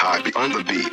High on the beat.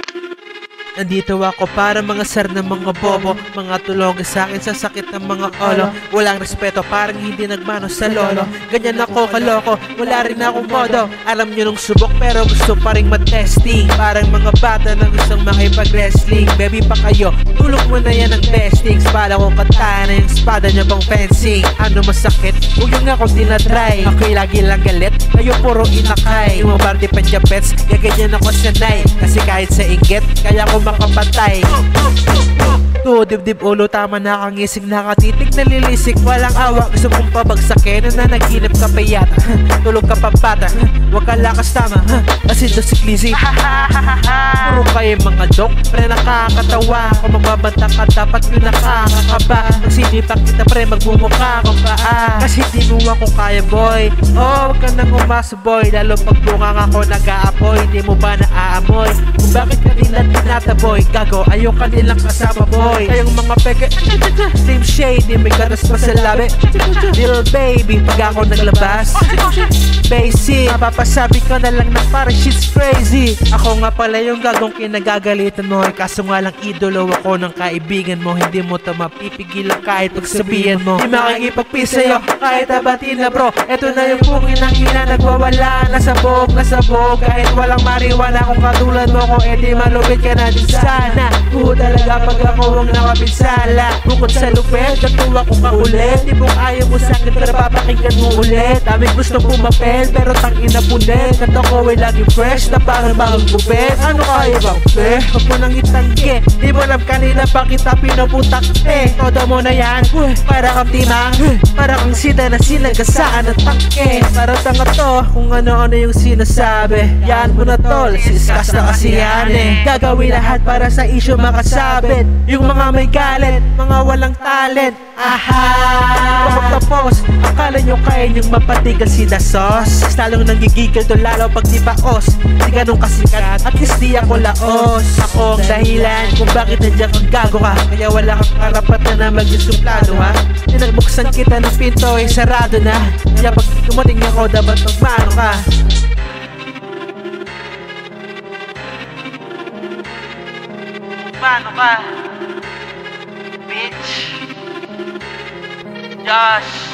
Nandito ako para mga sar ng mga bobo, mga tulog sa akin sa sakit ng mga olo. Walang respeto, parang hindi nagmano sa lolo. Ganyan ako kaloko, wala rin akong modo. Alam nyo nung subok pero gusto pa rin matesting. Parang mga bata na gustong makipag-wrestling. Baby pa kayo, tulog mo na yan ang bestings. Bala ko katahan na yung espada nyo pang fencing. Ano masakit? Huwag yung ako dinatry. Ako'y lagi lang galit, kayo puro inakay. Yung mga party panjapets, gaganyan ako sanay. Kasi kahit sa inggit, kaya ko makapatay. Dibdib ulo, tama na kangisig, nakatitig, nalilisik, walang awa. Gusto kong pabagsakin na nanaginip ka pa yata. Tulog ka pa bata, wag ka lakas tama. Kasi do si Clizzy, puro kayo mga joke, pre nakakatawa. Kung magbabanta ka dapat yung nakakakaba. Pag sinipak kita pre, magmumukha kang paa. Kasi di mo ako kaya boy, oh wag ka nang umasa boy. Lalo pag bungang ako nag-aapoy, di mo ba naaamoy? Kung bakit kanila tinataboy, gago ayaw kanilang kasama boy. Kayong mga peke, same shade, di may gatas pa sa labi. Little baby, pag ako naglabas, basic, mapapasabi ko na lang na parang shit's crazy. Ako nga pala yung gagong kinagagalitan mo, kaso nga lang idolo ako ng kaibigan mo. Hindi mo to mapipigilan kahit pagsabihan mo. Di makikipagpis sa'yo kahit abatin na bro. Eto na yung pungin ng ina, nagwawala, nasabog. Kahit walang mariwana, kung katulad mo ko, edi malupit ka na din sana. Talaga pag ako ang nakapinsala. Bukod sa lupet, natuwa ko kaulit. Di mo ayaw mo sa'kin pero papakinggan mo ulit. Daming gusto pumapel pero tangina punit. At ako ay laging fresh na parang bagong gupit. Ano kaya ba? Huwag mo nang itangke. Di mo alam kanina pa kita pinaputak todo mo na yan, para kang timang. Para kang sida na sinagasaan at tangke. Para tanga to kung ano-ano yung sinasabi. Yan mo na tol, siskas na kasi yan Gagawin lahat para sa issue makasabit. Yung mga may galit, mga walang talent. Tapos, akala nyo kaya nyong mapatigal si The Sauce. Talong nanggigigil to lalo pag di baos. Di ganun kasikat, at least di ako laos. Ako ang dahilan kung bakit nandiyan kang gago ka. Kaya wala kang karapatan na mag-isuplado ha. Pinagbuksan kita ng pinto ay sarado na. Kaya pag dumating ako dapat magmano ka. Mano ka, bitch. Josh.